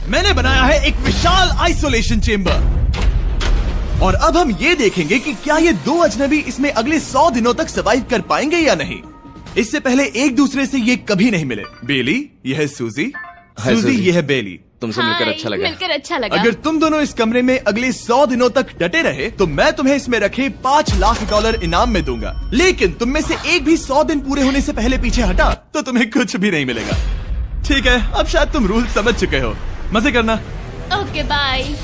मैंने बनाया है एक विशाल आइसोलेशन चेम्बर। और अब हम ये देखेंगे कि क्या ये दो अजनबी इसमें अगले 100 दिनों तक सर्वाइव कर पाएंगे या नहीं। इससे पहले एक दूसरे से ये कभी नहीं मिले। बेली, यह है सूजी, सूजी ये है बेली। तुमसे मिलकर अच्छा लगा। मिलकर अच्छा लगा। अगर तुम दोनों इस कमरे में अगले 100 दिनों तक डटे रहे तो मैं तुम्हें इसमें रखे $5 लाख इनाम में दूंगा। लेकिन तुम में से एक भी 100 दिन पूरे होने से पहले पीछे हटा तो तुम्हें कुछ भी नहीं मिलेगा। ठीक है, अब शायद तुम रूल समझ चुके हो। मजे करना। Okay bye.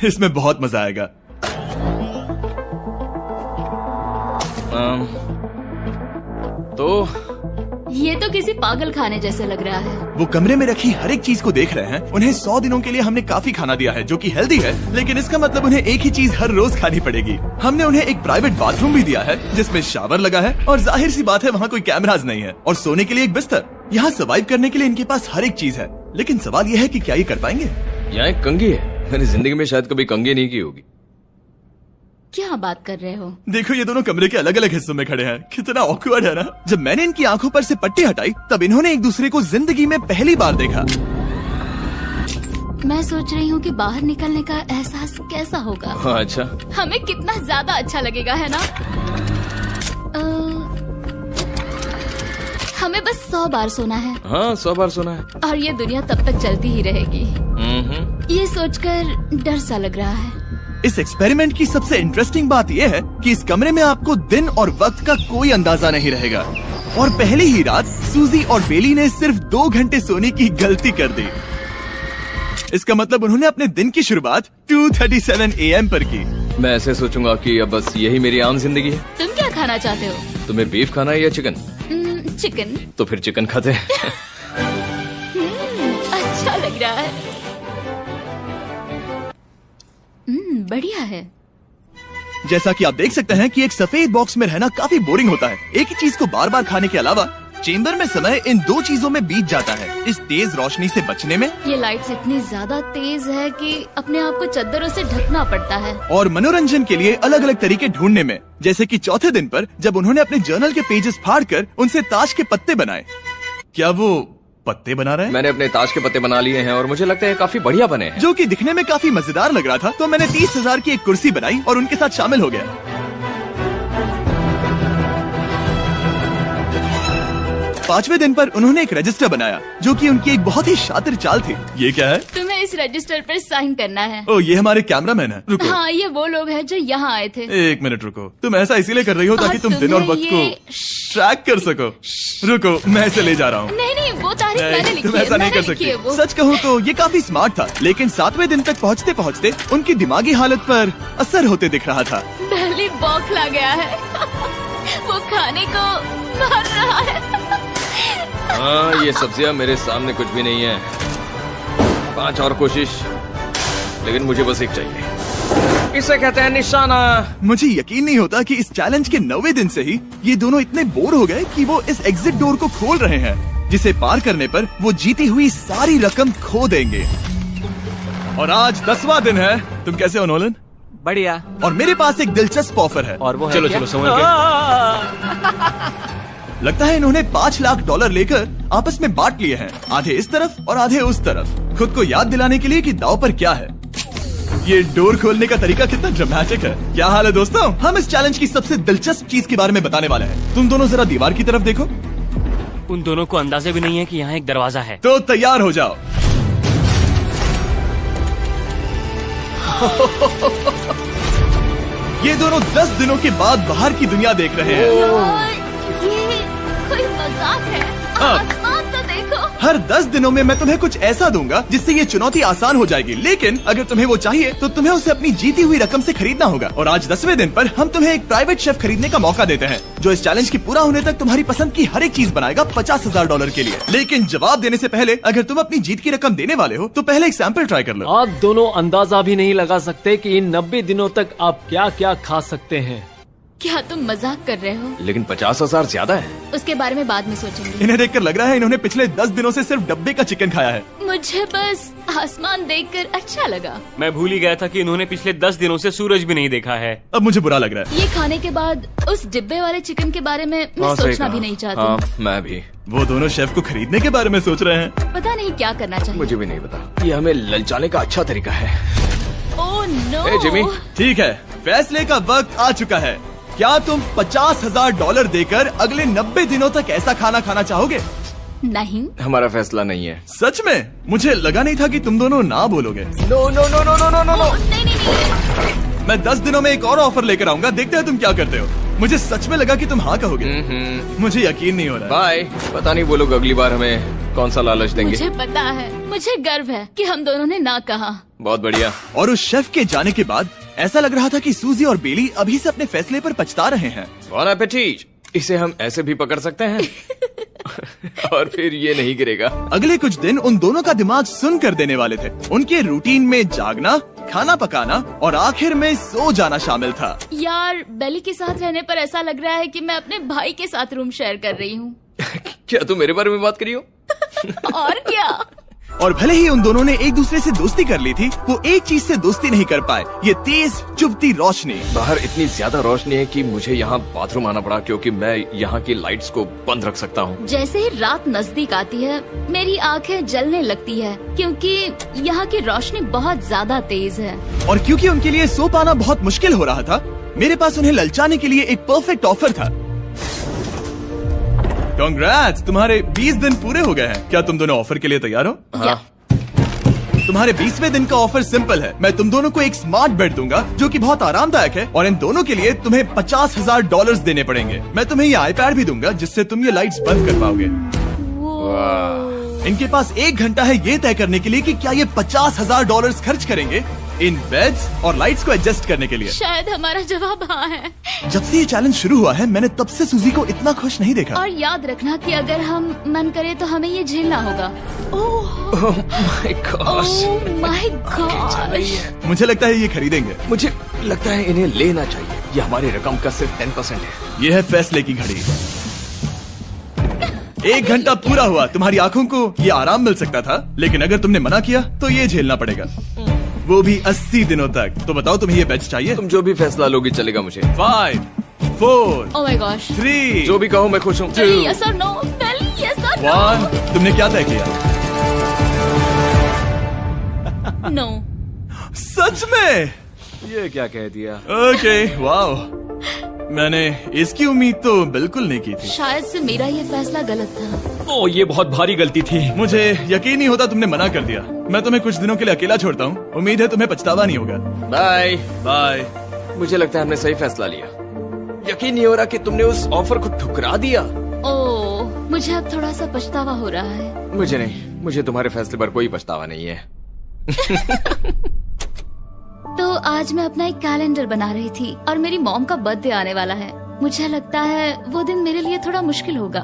इसमें बहुत मजा आएगा। तो ये तो किसी पागल खाने जैसे लग रहा है। वो कमरे में रखी हर एक चीज को देख रहे हैं। उन्हें 100 दिनों के लिए हमने काफी खाना दिया है जो कि हेल्दी है, लेकिन इसका मतलब उन्हें एक ही चीज हर रोज खानी पड़ेगी। हमने उन्हें एक प्राइवेट बाथरूम भी दिया है जिसमें शावर लगा है और जाहिर सी बात है वहाँ कोई कैमराज नहीं है, और सोने के लिए एक बिस्तर। यहाँ सर्वाइव करने के लिए इनके पास हर एक चीज है, लेकिन सवाल यह है कि क्या ये कर पाएंगे। यहाँ एक कंघी है। मैंने जिंदगी में शायद कभी कंघी नहीं की होगी। क्या बात कर रहे हो? देखो ये दोनों कमरे के अलग अलग हिस्सों में खड़े हैं। कितना ऑकवर्ड है ना। जब मैंने इनकी आंखों पर से पट्टी हटाई तब इन्होंने एक दूसरे को जिंदगी में पहली बार देखा। मैं सोच रही हूँ कि बाहर निकलने का एहसास कैसा होगा। हाँ, अच्छा। हमें कितना ज्यादा अच्छा लगेगा, है ना? हमें बस 100 बार सोना है। हाँ, 100 बार सोना है। और ये दुनिया तब तक चलती ही रहेगी। ये सोचकर डर सा लग रहा है। इस एक्सपेरिमेंट की सबसे इंटरेस्टिंग बात यह है कि इस कमरे में आपको दिन और वक्त का कोई अंदाजा नहीं रहेगा। और पहली ही रात सूजी और बेली ने सिर्फ 2 घंटे सोने की गलती कर दी। इसका मतलब उन्होंने अपने दिन की शुरुआत 2:37 AM पर की। मैं ऐसे सोचूंगा कि अब बस यही मेरी आम जिंदगी है। तुम क्या खाना चाहते हो? तुम्हें बीफ खाना है या चिकन? चिकन। तो फिर चिकन खाते हैं। अच्छा लग रहा है। बढ़िया है। जैसा कि आप देख सकते हैं कि एक सफेद बॉक्स में रहना काफी बोरिंग होता है। एक ही चीज को बार बार खाने के अलावा चेंबर में समय इन 2 चीजों में बीत जाता है, इस तेज रोशनी से बचने में। ये लाइट्स इतनी ज्यादा तेज है कि अपने आप को चादरों से ढकना पड़ता है। और मनोरंजन के लिए अलग अलग तरीके ढूंढने में, जैसे कि चौथे दिन पर जब उन्होंने अपने जर्नल के पेजेस फाड़कर उनसे ताश के पत्ते बनाए। क्या वो पत्ते बना रहे हैं? मैंने अपने ताश के पत्ते बना लिए हैं और मुझे लगता है काफी बढ़िया बने हैं। जो कि दिखने में काफी मजेदार लग रहा था, तो मैंने 30,000 की एक कुर्सी बनाई और उनके साथ शामिल हो गया। 5वें दिन पर उन्होंने एक रजिस्टर बनाया जो कि उनकी एक बहुत ही शातिर चाल थी। ये क्या है? तुम्हें इस रजिस्टर पर साइन करना है। ओ, ये हमारे कैमरामैन है। रुको। हाँ, ये वो लोग हैं जो यहाँ आए थे। 1 मिनट रुको। तुम ऐसा इसीलिए कर रही हो ताकि तुम दिन और वक्त को ट्रैक कर सको। रुको, मैं इसे ले जा रहा हूँ। नहीं, वो तारीख मैंने लिखी तुम ऐसा नहीं कर सकती। सच कहूँ तो ये काफी स्मार्ट था, लेकिन 7वें दिन तक पहुँचते पहुँचते उनकी दिमागी हालत पर असर होते दिख रहा था। पहली बौखला गया है। वो खाने को मार रहा है। हाँ, ये सब्जियां मेरे सामने कुछ भी नहीं है। 5 और कोशिश, लेकिन मुझे बस एक चाहिए। इसे कहते हैं निशाना। मुझे यकीन नहीं होता कि इस चैलेंज के 9वें दिन से ही ये दोनों इतने बोर हो गए कि वो इस एग्जिट डोर को खोल रहे हैं, जिसे पार करने पर वो जीती हुई सारी रकम खो देंगे। और आज 10वां दिन है। तुम कैसे हो नोलन? बढ़िया। और मेरे पास एक दिलचस्प ऑफर है। और वो है चलो क्या? चलो समझ गए। लगता है इन्होंने $5 लाख लेकर आपस में बांट लिए हैं, आधे इस तरफ और आधे उस तरफ, खुद को याद दिलाने के लिए कि दांव पर क्या है। ये डोर खोलने का तरीका कितना ड्रामेटिक है। क्या हाल है दोस्तों? हम इस चैलेंज की सबसे दिलचस्प चीज के बारे में बताने वाले हैं। तुम दोनों जरा दीवार की तरफ देखो। उन दोनों को अंदाजा भी नहीं है कि यहाँ एक दरवाजा है। तो तैयार हो जाओ। ये दोनों 10 दिनों के बाद बाहर की दुनिया देख रहे हैं। ये कोई मजाक है? आसमान तो देखो। हर 10 दिनों में मैं तुम्हें कुछ ऐसा दूंगा जिससे ये चुनौती आसान हो जाएगी, लेकिन अगर तुम्हें वो चाहिए तो तुम्हें उसे अपनी जीती हुई रकम से खरीदना होगा। और आज 10वें दिन पर हम तुम्हें एक प्राइवेट शेफ खरीदने का मौका देते हैं जो इस चैलेंज के पूरा होने तक तुम्हारी पसंद की हर एक चीज बनाएगा $50,000 के लिए। लेकिन जवाब देने से पहले अगर तुम अपनी जीत की रकम देने वाले हो तो पहले एक सैंपल ट्राई कर लो। आप दोनों अंदाजा भी नहीं लगा सकते कि इन 90 दिनों तक आप क्या क्या खा सकते हैं। क्या तुम मजाक कर रहे हो? लेकिन 50,000 ज्यादा है। उसके बारे में बाद में सोचेंगे। इन्हें देखकर लग रहा है इन्होंने पिछले 10 दिनों से सिर्फ डब्बे का चिकन खाया है। मुझे बस आसमान देखकर अच्छा लगा। मैं भूल ही गया था कि इन्होंने पिछले 10 दिनों से सूरज भी नहीं देखा है। अब मुझे बुरा लग रहा है। ये खाने के बाद उस डिब्बे वाले चिकन के बारे में मैं सोचना भी नहीं चाहती। हाँ, मैं भी। वो दोनों शेफ को खरीदने के बारे में सोच रहे हैं। पता नहीं क्या करना चाहिए। मुझे भी नहीं पता। ये हमें ललचाने का अच्छा तरीका है। Oh no. ए, जिमी। ठीक है, फैसले का वक्त आ चुका है। क्या तुम $50,000 देकर अगले 90 दिनों तक ऐसा खाना खाना चाहोगे? नहीं। हमारा फैसला नहीं है। सच में? मुझे लगा नहीं था कि तुम दोनों ना बोलोगे। No no no no no no no no. नहीं नहीं नहीं। मैं 10 दिनों में एक और ऑफर लेकर आऊंगा, देखते हैं तुम क्या करते हो। मुझे सच में लगा कि तुम हाँ कहोगे। मुझे यकीन नहीं हो रहा। बाय। पता नहीं वो लोग अगली बार हमें कौन सा लालच देंगे। मुझे पता है, मुझे गर्व है कि हम दोनों ने ना कहा। बहुत बढ़िया। और उस शेफ के जाने के बाद ऐसा लग रहा था कि सूजी और बेली अभी से अपने फैसले पर पछता रहे हैं। बॉन एपेटीट। इसे हम ऐसे भी पकड़ सकते हैं और फिर ये नहीं गिरेगा। अगले कुछ दिन उन दोनों का दिमाग सुन कर देने वाले थे। उनके रूटीन में जागना, खाना पकाना और आखिर में सो जाना शामिल था। यार, बेली के साथ रहने पर ऐसा लग रहा है कि मैं अपने भाई के साथ रूम शेयर कर रही हूँ। क्या तुम मेरे बारे में बात करी हो? और क्या। और भले ही उन दोनों ने एक दूसरे से दोस्ती कर ली थी, वो एक चीज से दोस्ती नहीं कर पाए, ये तेज चुभती रोशनी। बाहर इतनी ज्यादा रोशनी है कि मुझे यहाँ बाथरूम आना पड़ा क्योंकि मैं यहाँ की लाइट्स को बंद रख सकता हूँ। जैसे ही रात नजदीक आती है मेरी आंखें जलने लगती है क्योंकि यहाँ की रोशनी बहुत ज्यादा तेज है। और क्योंकि उनके लिए सो पाना बहुत मुश्किल हो रहा था, मेरे पास उन्हें ललचाने के लिए एक परफेक्ट ऑफर था। कांग्रेट्स, तुम्हारे 20 दिन पूरे हो गए हैं। क्या तुम दोनों ऑफर के लिए तैयार हो? हाँ। तुम्हारे 20वें दिन का ऑफर सिंपल है। मैं तुम दोनों को एक स्मार्ट बेड दूंगा जो कि बहुत आरामदायक है, और इन दोनों के लिए तुम्हें $50,000 देने पड़ेंगे। मैं तुम्हें ये आईपैड भी दूंगा जिससे तुम ये लाइट्स बंद कर पाओगे। इनके पास 1 घंटा है ये तय करने के लिए कि क्या ये $50,000 खर्च करेंगे इन बेड्स और लाइट्स को एडजस्ट करने के लिए। शायद हमारा जवाब हाँ है। जब से ये चैलेंज शुरू हुआ है, मैंने तब से सूजी को इतना खुश नहीं देखा। और याद रखना कि अगर हम मन करे तो हमें ये झेलना होगा। Oh my God. My God. मुझे लगता है ये खरीदेंगे। मुझे लगता है इन्हें लेना चाहिए। ये हमारी रकम का सिर्फ 10% है। ये है फैसले की घड़ी। 1 घंटा पूरा हुआ, तुम्हारी आंखों को ये आराम मिल सकता था, लेकिन अगर तुमने मना किया तो ये झेलना पड़ेगा, वो भी 80 दिनों तक। तो बताओ, तुम्हें ये बेच चाहिए? तुम जो भी फैसला लोगी चलेगा मुझे। 5, 4, ओह माय गॉश। 3, जो भी कहो मैं खुश हूँ। यस और नो। बेली, यस और 1। तुमने क्या तय किया? नो। सच में? ये क्या कह दिया? Okay, wow. मैंने इसकी उम्मीद तो बिल्कुल नहीं की थी। शायद से मेरा ये फैसला गलत था। ओ, ये बहुत भारी गलती थी। मुझे यकीन नहीं होता तुमने मना कर दिया। मैं तुम्हें कुछ दिनों के लिए अकेला छोड़ता हूँ। उम्मीद है तुम्हें पछतावा नहीं होगा। Bye bye. मुझे लगता है हमने सही फैसला लिया। यकीन नहीं हो रहा कि तुमने उस ऑफर को ठुकरा दिया। ओह, मुझे अब थोड़ा सा पछतावा हो रहा है। मुझे नहीं, मुझे तुम्हारे फैसले पर कोई पछतावा नहीं है। तो आज मैं अपना एक कैलेंडर बना रही थी और मेरी मॉम का बर्थडे आने वाला है। मुझे लगता है वो दिन मेरे लिए थोड़ा मुश्किल होगा।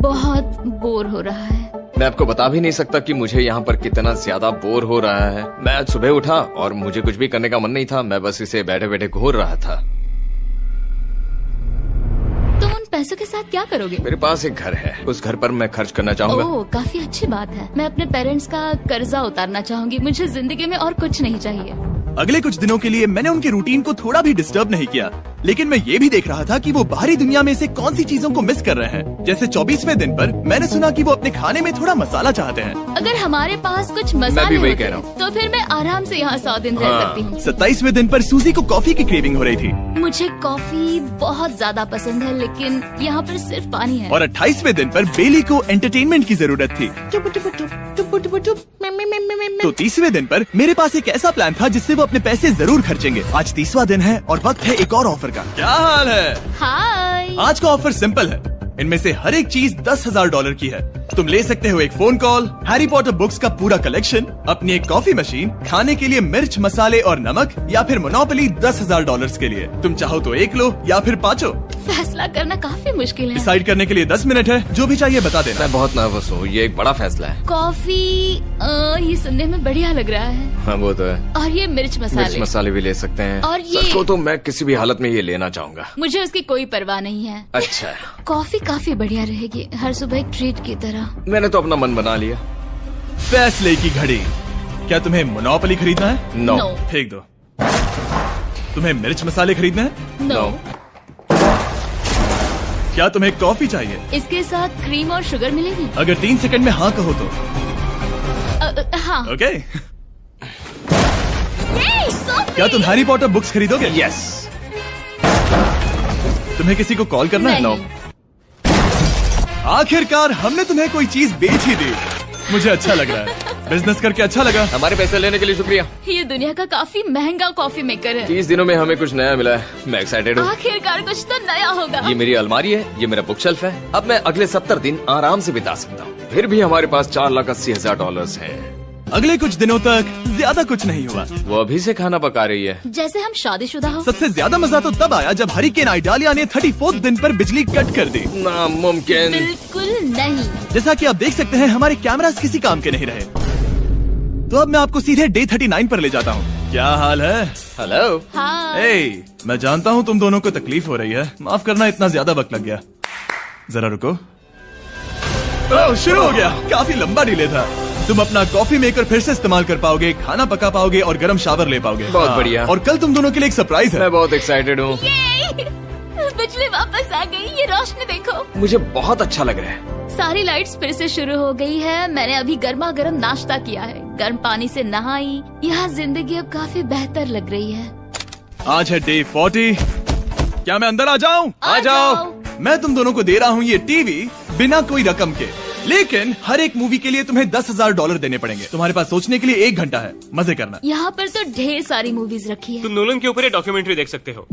बहुत बोर हो रहा है। मैं आपको बता भी नहीं सकता कि मुझे यहाँ पर कितना ज्यादा बोर हो रहा है। मैं आज सुबह उठा और मुझे कुछ भी करने का मन नहीं था। मैं बस इसे बैठे बैठे घूर रहा था। तुम उन पैसों के साथ क्या करोगे? मेरे पास एक घर है, उस घर पर मैं खर्च करना चाहूंगा। ओह, काफी अच्छी बात है। मैं अपने पेरेंट्स का कर्जा उतारना चाहूंगी। मुझे जिंदगी में और कुछ नहीं चाहिए। अगले कुछ दिनों के लिए मैंने उनके रूटीन को थोड़ा भी डिस्टर्ब नहीं किया, लेकिन मैं ये भी देख रहा था कि वो बाहरी दुनिया में से कौन सी चीजों को मिस कर रहे हैं। जैसे 24वें दिन पर मैंने सुना कि वो अपने खाने में थोड़ा मसाला चाहते हैं। अगर हमारे पास कुछ मैं भी मसाले वही होते कह रहा हूँ। तो फिर मैं आराम से यहाँ 100 दिन रह सकती हूँ। 27वें दिन पर सूजी को कॉफी की क्रेविंग हो रही थी। मुझे कॉफी बहुत ज्यादा पसंद है, लेकिन यहाँ पर सिर्फ पानी है। और 28वें दिन पर बेली को एंटरटेनमेंट की जरूरत थी। तो 30वें दिन पर मेरे पास एक ऐसा प्लान था जिससे वो अपने पैसे जरूर खर्चेंगे। आज 30वां दिन है और वक्त है एक और ऑफर का। क्या हाल है? हाय। आज का ऑफर सिंपल है। इनमें से हर एक चीज $10,000 की है। तुम ले सकते हो एक phone call, Harry Potter books का पूरा कलेक्शन, अपनी एक कॉफी मशीन, खाने के लिए मिर्च, मसाले और नमक, या फिर मोनोपोली $10,000 के लिए। तुम चाहो तो एक लो या फिर 5। फैसला करना काफी मुश्किल है। डिसाइड करने के लिए 10 मिनट है। जो भी चाहिए बता देना। मैं बहुत नर्वस हूँ, ये एक बड़ा फैसला है। कॉफी, ये सुनने में बढ़िया लग रहा है। हाँ वो तो है। और ये मिर्च मिर्च मसाले भी ले सकते हैं। और ये- सच को तो मैं किसी भी हालत में ये लेना चाहूंगा। मुझे उसकी कोई परवाह नहीं है। अच्छा, कॉफी काफी बढ़िया रहेगी, हर सुबह एक ट्रीट की तरह। मैंने तो अपना मन बना लिया। फैसले की घड़ी। क्या तुम्हें मोनोपोली खरीदना है? नो। No। फेंक दो। तुम्हें मिर्च मसाले खरीदने हैं? नो। क्या तुम्हें कॉफी चाहिए? इसके साथ क्रीम और शुगर मिलेगी? अगर 3 सेकंड में हाँ कहो तो। हाँ। ओके। कॉफी! क्या तुम हैरी पॉटर बुक्स खरीदोगे? यस। तुम्हें किसी को कॉल करना है? नहीं। आखिरकार हमने तुम्हें कोई चीज बेच ही दी। मुझे अच्छा लग रहा है, बिजनेस करके अच्छा लगा। हमारे पैसे लेने के लिए शुक्रिया। ये दुनिया का काफी महंगा कॉफी मेकर है। 30 दिनों में हमें कुछ नया मिला है। मैं एक्साइटेड हूँ। आखिरकार कुछ तो नया होगा। ये मेरी अलमारी है, ये मेरा बुक शेल्फ है। अब मैं अगले 70 दिन आराम से बिता सकता हूँ। फिर भी हमारे पास $4,80,000 हैं। अगले कुछ दिनों तक ज्यादा कुछ नहीं हुआ। वो अभी से खाना पका रही है। जैसे हम शादीशुदा हो। सबसे ज्यादा मजा तो तब आया जब हरिकेन आइडालिया ने 34th दिन पर बिजली कट कर दी। नामुमकिन। बिल्कुल नहीं। जैसा कि आप देख सकते हैं हमारे कैमरास किसी काम के नहीं रहे। तो अब मैं आपको सीधे डे 39 पर ले जाता हूँ। क्या हाल है? हेलो। हाँ। ए, मैं जानता हूँ तुम दोनों को तकलीफ हो रही है। माफ करना इतना ज्यादा वक्त लग गया। जरा रुको। ओह, शुरू हो गया। काफी लंबा डिले था। तुम अपना कॉफी मेकर फिर से इस्तेमाल कर पाओगे, खाना पका पाओगे और गर्म शावर ले पाओगे। बहुत हाँ, बढ़िया। और कल तुम दोनों के लिए एक सरप्राइज है। मैं बहुत एक्साइटेड हूँ। बिजली वापस आ गई। ये रोशनी देखो। मुझे बहुत अच्छा लग रहा है। सारी लाइट्स फिर से शुरू हो गई है। मैंने अभी गर्मा गर्म नाश्ता किया है, गर्म पानी से नहाई। यहाँ जिंदगी अब काफी बेहतर लग रही है। आज है डे 40। क्या मैं अंदर आ जाऊँ? आ जाओ। मैं तुम दोनों को दे रहा हूँ ये टीवी बिना कोई रकम के, लेकिन हर एक मूवी के लिए तुम्हें $10,000 देने पड़ेंगे। तुम्हारे पास सोचने के लिए 1 घंटा है। मजे करना। यहाँ पर तो ढेर सारी मूवीज रखी है। तुम नोलन के ऊपर ये डॉक्यूमेंट्री देख सकते हो।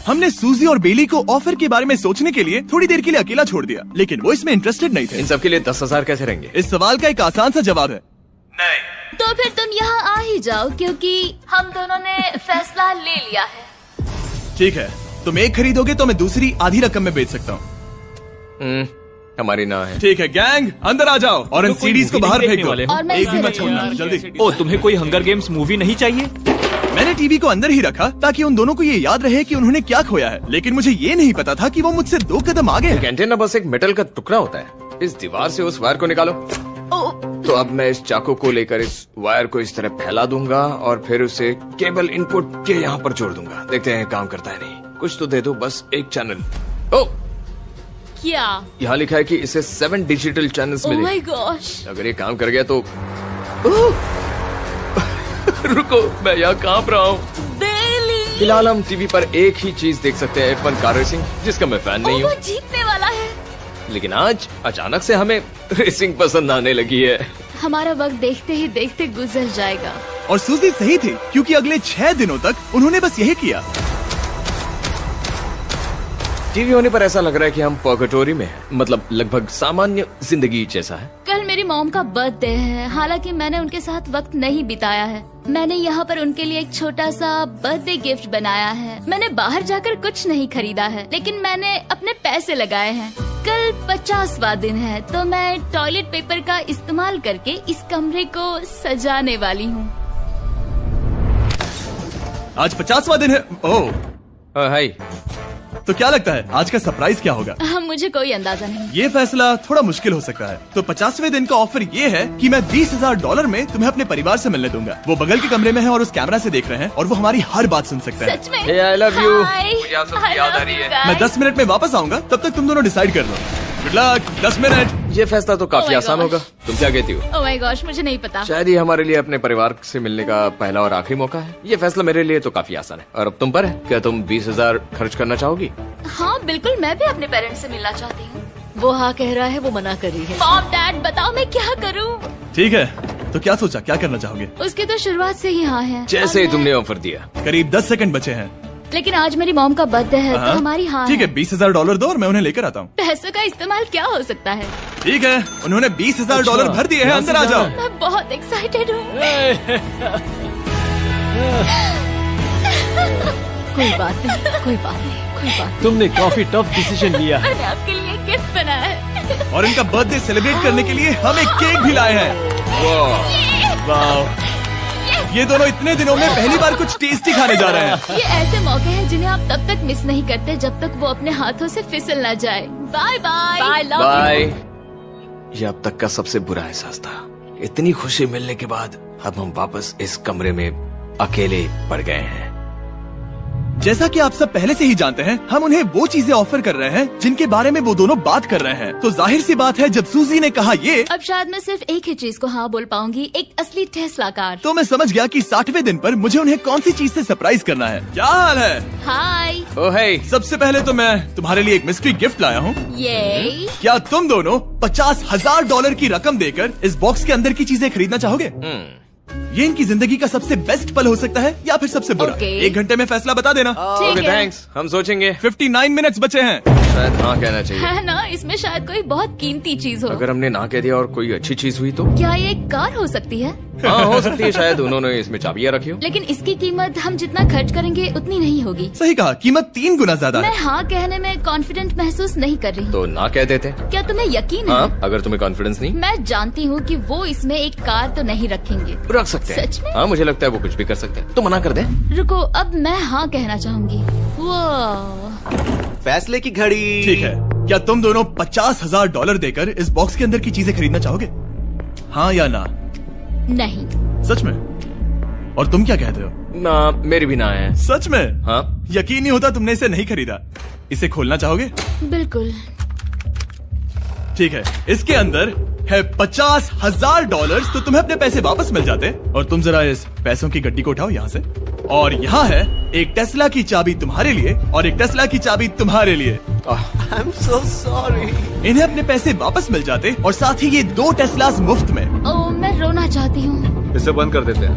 हमने सूजी और बेली को ऑफर के बारे में सोचने के लिए थोड़ी देर के लिए अकेला छोड़ दिया, लेकिन वो इसमें इंटरेस्टेड नहीं थे। इन सब के लिए 10,000 कैसे रहेंगे? इस सवाल का एक आसान सा जवाब है नहीं। तो फिर तुम यहाँ आ ही जाओ, क्योंकि हम दोनों ने फैसला ले लिया है। ठीक है, तुम एक खरीदोगे तो मैं दूसरी आधी रकम में बेच सकता हूँ। हमारी ना है। ठीक है गैंग, अंदर आ जाओ और इन तो कोई सीडीज को movie बाहर नहीं फेंक देखने दो। वाले हो? और मैं एक भी इसे मत छोड़ना, रखूंगी। जल्दी। ओ, तुम्हें कोई हंगर गेम्स मूवी नहीं चाहिए? मैंने टीवी को अंदर ही रखा ताकि उन दोनों को ये याद रहे कि उन्होंने क्या खोया है, लेकिन मुझे ये नहीं पता था कि वो मुझसे 2 कदम आगे हैं। एंटेना बस एक मेटल का टुकड़ा होता है। इस दीवार से उस वायर को निकालो। तो अब मैं इस चाकू को लेकर इस वायर को इस तरह फैला दूंगा और फिर उसे केबल इनपुट के यहाँ पर जोड़ दूंगा। देखते हैं काम करता है नहीं। कुछ तो दे दो, बस एक चैनल। ओ, क्या? यहाँ लिखा है कि इसे 7 डिजिटल चैनल्स ओह मिले। My gosh. अगर ये काम कर गया तो रुको, मैं यहाँ कांप रहा हूँ। बेली। फिलहाल हम टीवी पर एक ही चीज देख सकते हैं, F1 कार रेसिंग, जिसका मैं फैन नहीं वो हूँ। जीतने वाला है। लेकिन आज अचानक से हमें रेसिंग पसंद आने लगी है। हमारा वक्त देखते ही देखते गुजर जाएगा। और सूजी सही थी, क्योंकि अगले 6 दिनों तक उन्होंने बस यही किया। टीवी होने पर ऐसा लग रहा है कि हम पर्गेटोरी में हैं। मतलब लगभग सामान्य जिंदगी जैसा है। कल मेरी मॉम का बर्थडे है, हालांकि मैंने उनके साथ वक्त नहीं बिताया है। मैंने यहाँ पर उनके लिए एक छोटा सा बर्थडे गिफ्ट बनाया है। मैंने बाहर जाकर कुछ नहीं खरीदा है, लेकिन मैंने अपने पैसे लगाए हैं। कल 50वां दिन है, तो मैं टॉयलेट पेपर का इस्तेमाल करके इस कमरे को सजाने वाली हूँ। आज 50वां दिन है। ओह, हाय। तो क्या लगता है आज का सरप्राइज क्या होगा? मुझे कोई अंदाजा नहीं। ये फैसला थोड़ा मुश्किल हो सकता है। तो 50वें दिन का ऑफर ये है कि मैं $20,000 में तुम्हें अपने परिवार से मिलने दूंगा। वो बगल के कमरे में है और उस कैमरा से देख रहे हैं और वो हमारी हर बात सुन सकते हैं। सच में? Hey, I love you. Hi. मुझे आप सबकी I याद आ love रही you है। guys. मैं 10 मिनट में वापस आऊंगा, तब तक तुम दोनों डिसाइड कर लो। Good luck. 10 मिनट। ये फैसला तो काफी Oh my आसान gosh. होगा। तुम क्या कहती हो? ओह माय गॉश, मुझे नहीं पता। शायद ये हमारे लिए अपने परिवार से मिलने का पहला और आखिरी मौका है। ये फैसला मेरे लिए तो काफी आसान है। और अब तुम पर है। क्या तुम 20,000 खर्च करना चाहोगी? हाँ बिल्कुल, मैं भी अपने पेरेंट्स से मिलना चाहती हूँ। वो हाँ कह रहा है, वो मना कर रही है। मॉम डैड बताओ मैं क्या करूँ? ठीक है, तो क्या सोचा, क्या करना चाहोगे? उसकी तो शुरुआत से ही हाँ है। जैसे ही और तुमने ऑफर दिया। करीब 10 सेकंड बचे हैं। लेकिन आज मेरी मॉम का बर्थडे है, तो हाँ? हमारी हाँ ठीक है, $20,000 दो और मैं उन्हें लेकर आता हूँ। पैसों का इस्तेमाल क्या हो सकता है? ठीक है, उन्होंने $20,000 भर दिए हैं। अंदर आ जाओ। मैं बहुत एक्साइटेड हूँ। कोई बात नहीं, कोई बात नहीं, कोई बात तुमने काफी टफ डिसीजन लिया है। मैंने आपके लिए गिफ्ट बनाया है। और इनका बर्थडे सेलिब्रेट करने के लिए हम एक केक भी लाए हैं। वाह, ये दोनों इतने दिनों में पहली बार कुछ टेस्टी खाने जा रहे हैं। ये ऐसे मौके हैं जिन्हें आप तब तक मिस नहीं करते जब तक वो अपने हाथों से फिसल ना जाए। Bye bye. Bye love bye. ये अब तक का सबसे बुरा एहसास था। इतनी खुशी मिलने के बाद अब हम वापस इस कमरे में अकेले पड़ गए हैं। जैसा कि आप सब पहले से ही जानते हैं, हम उन्हें वो चीजें ऑफर कर रहे हैं जिनके बारे में वो दोनों बात कर रहे हैं। तो जाहिर सी बात है, जब सूजी ने कहा ये, अब शायद मैं सिर्फ एक ही चीज को हाँ बोल पाऊंगी, एक असली टेस्ला कार। तो मैं समझ गया कि 60वें दिन पर मुझे उन्हें कौन सी चीज से सरप्राइज करना है। क्या हाल है? हाय। ओह हे, सबसे पहले तो मैं तुम्हारे लिए एक मिस्ट्री गिफ्ट लाया हूँ। ये क्या तुम दोनों $50,000 की रकम देकर इस बॉक्स के अंदर की चीजें खरीदना चाहोगे? ये इनकी जिंदगी का सबसे बेस्ट पल हो सकता है या फिर सबसे बुरा। Okay. 1 घंटे में फैसला बता देना। ठीक ओके है। थैंक्स, हम सोचेंगे। 59 मिनट्स बचे हैं। शायद हाँ कहना चाहिए। है ना, इसमें शायद कोई बहुत कीमती चीज हो। अगर हमने ना कह दिया और कोई अच्छी चीज हुई तो? क्या ये एक कार हो सकती है? हाँ हो सकती है, शायद उन्होंने इसमें चाबियां रखी हो। लेकिन इसकी कीमत हम जितना खर्च करेंगे उतनी नहीं होगी। सही कहा, कीमत 3 गुना ज्यादा मैं है। हाँ कहने में कॉन्फिडेंट महसूस नहीं कर रही। तो ना कह देते। क्या तुम्हें यकीन है? हाँ, अगर तुम्हें कॉन्फिडेंस नहीं, मैं जानती हूँ कि वो इसमें एक कार तो नहीं रखेंगे। रख सकते हैं। सच में? हाँ मुझे लगता है वो कुछ भी कर सकते हैं, तो मना कर दे। रुको, अब मैं हाँ कहना चाहूंगी। वो फैसले की घड़ी। ठीक है, क्या तुम दोनों $50,000 देकर इस बॉक्स के अंदर की चीजें खरीदना चाहोगे? हाँ या ना? नहीं। सच में? और तुम क्या कहते हो? ना, मेरी भी ना है। सच में? हाँ यकीन नहीं होता तुमने इसे नहीं खरीदा। इसे खोलना चाहोगे? बिल्कुल। ठीक है, इसके अंदर है $50,000, तो तुम्हें अपने पैसे वापस मिल जाते। और तुम जरा इस पैसों की गड्डी को उठाओ यहाँ से। और यहाँ है एक टेस्ला की चाबी तुम्हारे लिए और एक टेस्ला की चाबी तुम्हारे लिए। I'm so sorry. इन्हें अपने पैसे वापस मिल जाते और साथ ही ये 2 टेस्लास मुफ्त में। ओ, मैं रोना चाहती हूँ। इसे बंद कर देते हैं।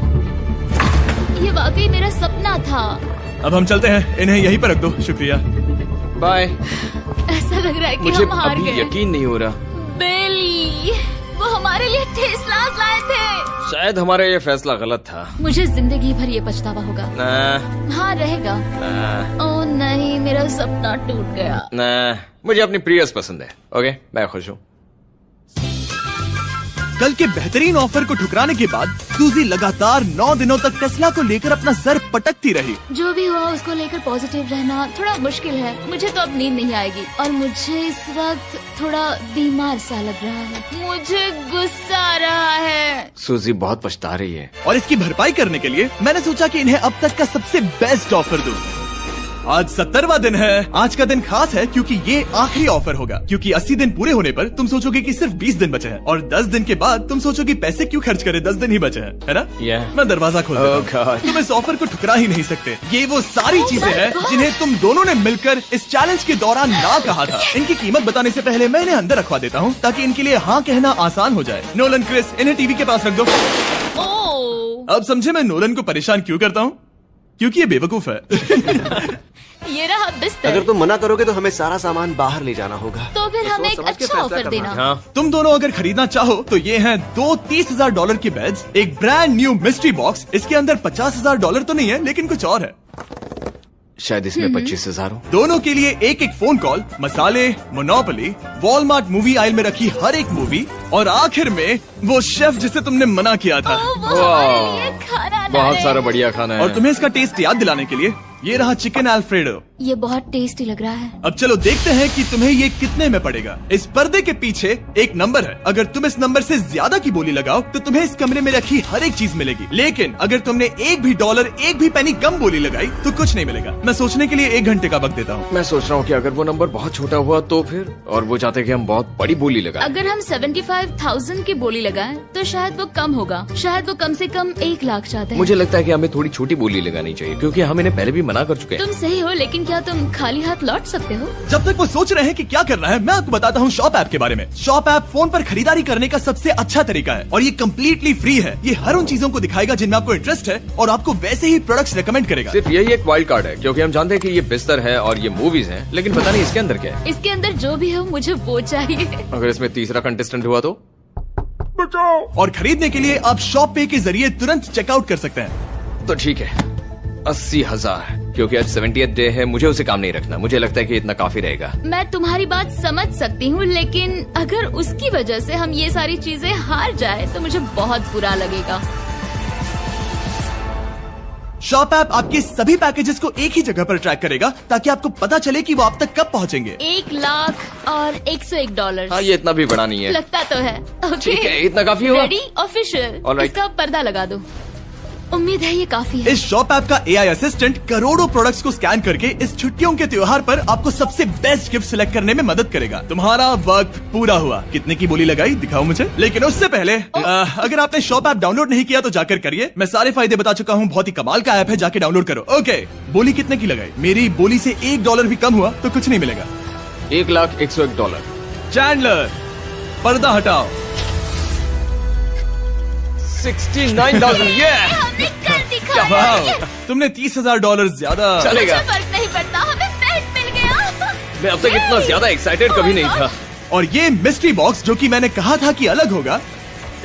ये वाकई मेरा सपना था। अब हम चलते हैं, इन्हें यहीं पर रख दो। शुक्रिया। बाय। ऐसा लग रहा है कि मुझे हम हार अभी गए। यकीन नहीं हो रहा। बेली, वो हमारे लिए टेस्लास लाए थे। शायद हमारा ये फैसला गलत था। मुझे जिंदगी भर ये पछतावा होगा। ना, हाँ रहेगा। ना, ओ नहीं, मेरा सपना टूट गया। ना, मुझे अपनी प्रियस पसंद है। ओके, मैं खुश हूँ। कल के बेहतरीन ऑफर को ठुकराने के बाद सूजी लगातार 9 दिनों तक टेस्ला को लेकर अपना सर पटकती रही। जो भी हुआ उसको लेकर पॉजिटिव रहना थोड़ा मुश्किल है। मुझे तो अब नींद नहीं आएगी और मुझे इस वक्त थोड़ा बीमार सा लग रहा है। मुझे गुस्सा आ रहा है। सूजी बहुत पछता रही है। और इसकी भरपाई करने के लिए मैंने सोचा कि इन्हें अब तक का सबसे बेस्ट ऑफर दूं। आज 70वां दिन है। आज का दिन खास है क्योंकि ये आखिरी ऑफर होगा। क्योंकि 80 दिन पूरे होने पर तुम सोचोगे कि सिर्फ 20 दिन बचे हैं और 10 दिन के बाद तुम सोचोगे पैसे क्यों खर्च करें, 10 दिन ही बचे हैं, है ना? Yeah. मैं दरवाजा खोल देता हूं। Oh God. तुम इस ऑफर को ठुकरा ही नहीं सकते। ये वो सारी चीजें हैं जिन्हें तुम दोनों ने मिलकर इस चैलेंज के दौरान ना कहा था। इनकी कीमत बताने से पहले मैं इन्हें अंदर रखवा देता हूँ ताकि इनके लिए हाँ कहना आसान हो जाए। नोलन, क्रिस, इन्हें टीवी के पास रख दो। ओ, अब समझे मैं नोलन को परेशान क्यों करता हूँ? क्योंकि ये बेवकूफ है। ये रहा बिस्तर। अगर तुम मना करोगे तो हमें सारा सामान बाहर ले जाना होगा। तो फिर हमें एक समझ के अच्छा फैसला ऑफर करना। देना। हाँ, तुम दोनों अगर खरीदना चाहो तो ये हैं 2 $30,000 के बेड्स, एक ब्रांड न्यू मिस्ट्री बॉक्स। इसके अंदर $50,000 तो नहीं है लेकिन कुछ और है। शायद इसमें 25,000 हो। दोनों के लिए एक एक फोन कॉल, मसाले, मोनोपोली, वॉलमार्ट मूवी आयल में रखी हर एक मूवी और आखिर में वो शेफ जिसे तुमने मना किया था। ओ, वो हमारे लिए खाना बहुत लाए। सारा बढ़िया खाना है। और तुम्हें इसका टेस्ट याद दिलाने के लिए ये रहा चिकन अल्फ्रेडो। ये बहुत टेस्टी लग रहा है। अब चलो देखते हैं कि तुम्हें ये कितने में पड़ेगा। इस पर्दे के पीछे एक नंबर है। अगर तुम इस नंबर से ज्यादा की बोली लगाओ तो तुम्हें इस कमरे में रखी हर एक चीज मिलेगी। लेकिन अगर तुमने एक भी डॉलर, एक भी पेनी कम बोली लगाई तो कुछ नहीं मिलेगा। मैं सोचने के लिए 1 घंटे का वक्त देता हूँ। मैं सोच रहा हूँ कि अगर वो नंबर बहुत छोटा हुआ तो फिर, और वो चाहते कि हम बहुत बड़ी बोली लगाएं। अगर हम 75,000 की बोली लगाएं तो शायद वो कम होगा। शायद वो कम से कम 1 लाख चाहते हैं। मुझे लगता है कि हमें थोड़ी छोटी बोली लगानी चाहिए क्योंकि हम इन्हें पहले भी मना कर चुके हैं। तुम सही हो, लेकिन क्या तुम खाली हाथ लौट सकते हो? जब तक वो सोच रहे हैं कि क्या करना है, मैं आपको बताता हूँ शॉप ऐप के बारे में। शॉप ऐप फोन पर खरीदारी करने का सबसे अच्छा तरीका है और ये कम्प्लीटली फ्री है। ये हर उन चीजों को दिखाएगा जिनमें आपको इंटरेस्ट है और आपको वैसे ही प्रोडक्ट्स रेकमेंड करेगा। सिर्फ यही एक वाइल्ड कार्ड है क्योंकि हम जानते हैं कि ये बिस्तर है और ये मूवीज हैं, लेकिन पता नहीं इसके अंदर क्या है। इसके अंदर जो भी हो मुझे वो चाहिए। अगर इसमें तीसरा कंटेस्टेंट हुआ तो? और खरीदने के लिए आप शॉप पे के जरिए तुरंत चेकआउट कर सकते हैं। तो ठीक है, 80,000, क्योंकि आज 70th डे है। मुझे उसे काम नहीं रखना। मुझे लगता है कि इतना काफी रहेगा। मैं तुम्हारी बात समझ सकती हूँ, लेकिन अगर उसकी वजह से हम ये सारी चीजें हार जाए तो मुझे बहुत बुरा लगेगा। शॉप ऐप आपके सभी पैकेजेस को एक ही जगह पर ट्रैक करेगा ताकि आपको पता चले कि वो आप तक कब पहुंचेंगे। 1 लाख और $101। हाँ, ये इतना भी बड़ा नहीं है। लगता तो है। ओके, ठीक है, इतना काफी होगा। Ready, official. All right. इसका पर्दा लगा दो। उम्मीद है ये काफी है। इस शॉप ऐप का AI असिस्टेंट करोड़ों प्रोडक्ट्स को स्कैन करके इस छुट्टियों के त्योहार पर आपको सबसे बेस्ट गिफ्ट सिलेक्ट करने में मदद करेगा। तुम्हारा वक्त पूरा हुआ। कितने की बोली लगाई दिखाओ मुझे। लेकिन उससे पहले अगर आपने शॉप ऐप डाउनलोड नहीं किया तो जाकर करिए। मैं सारे फायदे बता चुका हूँ। बहुत ही कमाल का ऐप है, जाके डाउनलोड करो। ओके, बोली कितने की लगाई? मेरी बोली से $1 भी कम हुआ तो कुछ नहीं मिलेगा। $1,01,001। चैंडलर, पर्दा हटाओ। 69,000। ये हमने कर दिखाया। वाह, Yes! तुमने $30,000 ज्यादा। चलेगा। मुझे फर्क नहीं पड़ता, हमें पेट मिल गया। मैं अब तक इतना ज्यादा एक्साइटेड कभी नहीं था। और ये मिस्ट्री बॉक्स जो कि मैंने कहा था कि अलग होगा,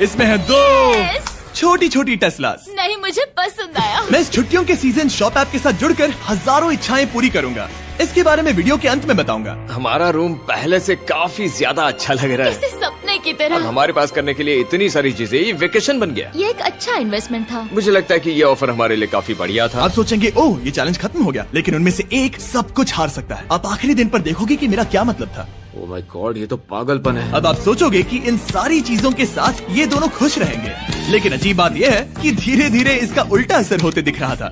इसमें है 2 Yes! छोटी छोटी टेस्लास। नहीं, मुझे पसंद आया। मैं इस छुट्टियों के सीजन शॉप ऐप के साथ जुड़कर हजारों इच्छाएं पूरी करूंगा। इसके बारे में वीडियो के अंत में बताऊंगा। हमारा रूम पहले से काफी ज्यादा अच्छा लग रहा इसे है। सपने की अब तरह। हमारे पास करने के लिए इतनी सारी चीजें, ये वेकेशन बन गया। ये एक अच्छा इन्वेस्टमेंट था। मुझे लगता है कि ये ऑफर हमारे लिए काफी बढ़िया था। आप सोचेंगे ओह ये चैलेंज खत्म हो गया, लेकिन उनमें से एक सब कुछ हार सकता है। आप आखिरी दिन पर देखोगे कि मेरा क्या मतलब था। ओह माय गॉड, ये तो पागलपन है। अब आप सोचोगे कि इन सारी चीजों के साथ ये दोनों खुश रहेंगे, लेकिन अजीब बात यह है कि धीरे धीरे इसका उल्टा असर होते दिख रहा था।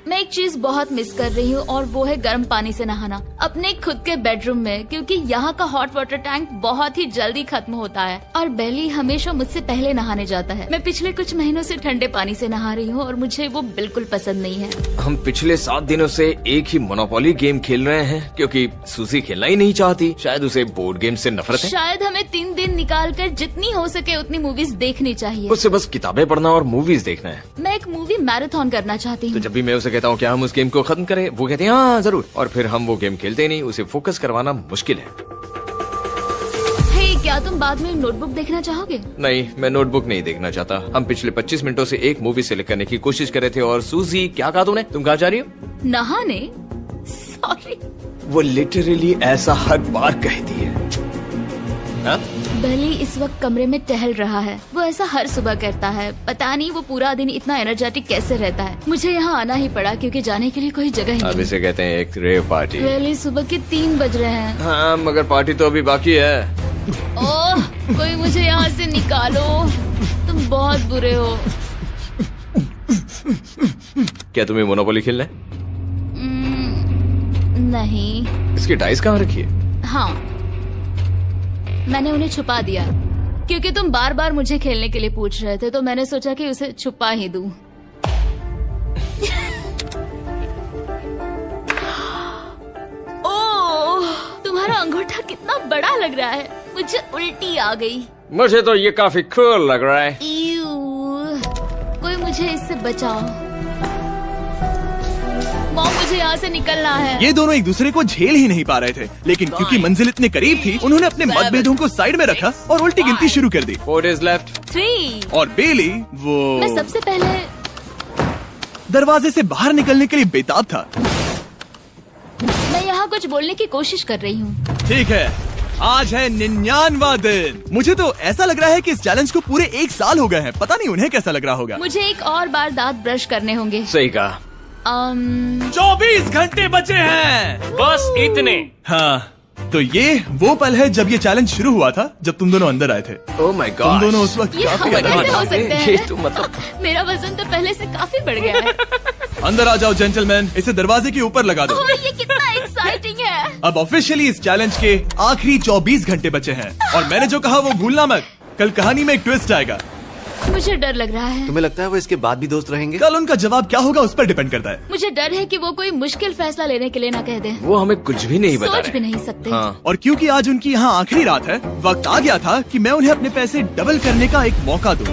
मैं एक चीज बहुत मिस कर रही हूँ और वो है गर्म पानी से नहाना अपने खुद के बेडरूम में, क्योंकि यहाँ का हॉट वाटर टैंक बहुत ही जल्दी खत्म होता है और बेली हमेशा मुझसे पहले नहाने जाता है। मैं पिछले कुछ महीनों से ठंडे पानी से नहा रही हूँ और मुझे वो बिल्कुल पसंद नहीं है। हम पिछले 7 दिनों से एक ही मोनोपोली गेम खेल रहे हैं क्योंकि सूजी खेलना ही नहीं चाहती। शायद उसे बोर्ड गेम से नफरत है। शायद हमें 3 दिन निकाल कर जितनी हो सके उतनी मूवीज देखनी चाहिए। उससे बस किताबें पढ़ना और मूवीज देखना है। मैं एक मूवी मैराथन करना चाहती तो हूँ। जब भी मैं उसे कहता हूँ क्या हम उस गेम को खत्म करें, वो कहते हैं हाँ जरूर, और फिर हम वो गेम खेलते ही नहीं। उसे फोकस करवाना मुश्किल है। हे, क्या तुम बाद में नोटबुक देखना चाहोगे? नहीं, मैं नोटबुक नहीं देखना चाहता। हम पिछले 25 मिनटों से एक मूवी सेलेक्ट करने की कोशिश कर रहे थे। और सूजी, क्या कहा तूने? तुम कहाँ जा रही हो? नहाने? सॉरी। वो लिटरली ऐसा हर बार कहती है। हाँ? बेली इस वक्त कमरे में टहल रहा है। वो ऐसा हर सुबह करता है। पता नहीं वो पूरा दिन इतना एनर्जेटिक कैसे रहता है। मुझे यहाँ आना ही पड़ा क्योंकि जाने के लिए कोई जगह ही अब नहीं। इसे कहते हैं एक रेव पार्टी। बेली, सुबह के 3 बज रहे हैं। हाँ, मगर पार्टी तो अभी बाकी है। ओह, कोई मुझे यहाँ से निकालो। तुम बहुत बुरे हो। क्या तुम्हें मोनोपोली खेलना है? नहीं। इसकी डाइस कहाँ रखी है? हाँ, मैंने उन्हें छुपा दिया क्योंकि तुम बार बार मुझे खेलने के लिए पूछ रहे थे, तो मैंने सोचा कि उसे छुपा ही दूं। ओह, तुम्हारा अंगूठा कितना बड़ा लग रहा है। मुझे उल्टी आ गई। मुझे तो ये काफी कूल लग रहा है। ईऊ, कोई मुझे इससे बचाओ। मॉम, मुझे यहाँ से निकलना है। ये दोनों एक दूसरे को झेल ही नहीं पा रहे थे, लेकिन क्योंकि मंजिल इतने करीब थी, उन्होंने अपने मतभेदों को साइड में रखा और उल्टी गिनती शुरू कर दी। 4 days left। 3। और बेली मैं वो सबसे पहले दरवाजे से बाहर निकलने के लिए बेताब था। मैं यहाँ कुछ बोलने की कोशिश कर रही हूँ। ठीक है, आज है 99वां दिन। मुझे तो ऐसा लग रहा है कि इस चैलेंज को पूरे 1 साल हो गए हैं। पता नहीं उन्हें कैसा लग रहा होगा। मुझे एक और बार दांत ब्रश करने होंगे। सही कहा। 24 घंटे बचे हैं। बस इतने। हाँ, तो ये वो पल है जब ये चैलेंज शुरू हुआ था, जब तुम दोनों अंदर आए थे। ओह माय तुम गॉड। दोनों उस वक्त ये काफी हम अलग कैसे थे। हो सकते ये हैं? तो मतलब मेरा वजन तो पहले से काफी बढ़ गया है। अंदर आ जाओ जेंटलमैन, इसे दरवाजे के ऊपर लगा दो। ओह, ये कितना एक्साइटिंग है। अब ऑफिशियली इस चैलेंज के आखिरी 24 घंटे बचे हैं, और मैंने जो कहा वो भूलना मत। कल कहानी में एक ट्विस्ट आएगा। मुझे डर लग रहा है। तुम्हें लगता है वो इसके बाद भी दोस्त रहेंगे? कल उनका जवाब क्या होगा उस पर डिपेंड करता है। मुझे डर है कि वो कोई मुश्किल फैसला लेने के लिए ना कह दे। वो हमें कुछ भी नहीं बता सोच रहे। भी नहीं सकते। हाँ। और क्योंकि आज उनकी यहाँ आखिरी रात है, वक्त आ गया था कि मैं उन्हें अपने पैसे डबल करने का एक मौका दूं।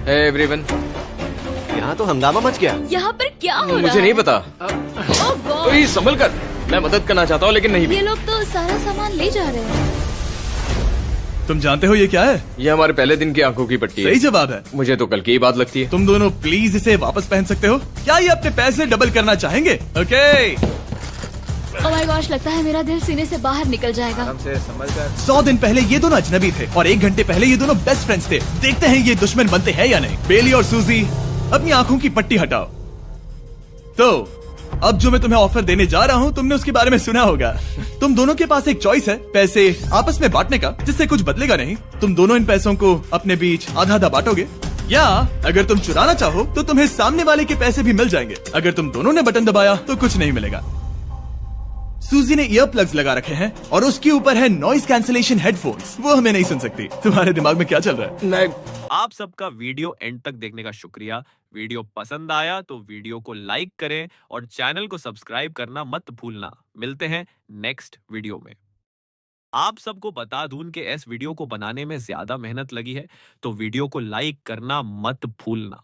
Hey everyone। यहाँ तो हंगामा मच गया। यहाँ पर क्या हो रहा है? मुझे नहीं पता। ओह गॉड, प्लीज संभल कर। मैं मदद करना चाहता हूँ लेकिन नहीं भी। ये लोग तो सारा सामान ले जा रहे हैं। तुम जानते हो ये क्या है? ये हमारे पहले दिन की आंखों की पट्टी है। सही जवाब है। मुझे तो कल की ही बात लगती है। तुम दोनों प्लीज इसे वापस पहन सकते हो? क्या ये अपने पैसे डबल करना चाहेंगे? ओके। ओह माय गॉश, लगता है मेरा दिल सीने से बाहर निकल जाएगा। 100 दिन पहले ये दोनों अजनबी थे और 1 घंटे पहले ये दोनों बेस्ट फ्रेंड्स थे। देखते हैं ये दुश्मन बनते हैं या नहीं। बेली और सूजी, अपनी आंखों की पट्टी हटाओ। तो अब जो मैं तुम्हें ऑफर देने जा रहा हूँ तुमने उसके बारे में सुना होगा। तुम दोनों के पास एक चॉइस है, पैसे आपस में बांटने का, जिससे कुछ बदलेगा नहीं। तुम दोनों इन पैसों को अपने बीच आधा आधा बांटोगे, या अगर तुम चुराना चाहो तो तुम्हें सामने वाले के पैसे भी मिल जाएंगे। अगर तुम दोनों ने बटन दबाया तो कुछ नहीं मिलेगा। सूजी ने ईयर प्लग्स लगा रखे हैं और उसके ऊपर है नॉइस कैंसिलेशन हेडफोन्स। वो हमें नहीं सुन सकती। तुम्हारे दिमाग में क्या चल रहा है? मैं आप सबका वीडियो एंड तक देखने का शुक्रिया। वीडियो पसंद आया तो वीडियो को लाइक करें और चैनल को सब्सक्राइब करना मत भूलना। मिलते हैं नेक्स्ट वीडियो में। आप सबको बता दूं कि इस वीडियो को बनाने में ज्यादा मेहनत लगी है, तो वीडियो को लाइक करना मत भूलना।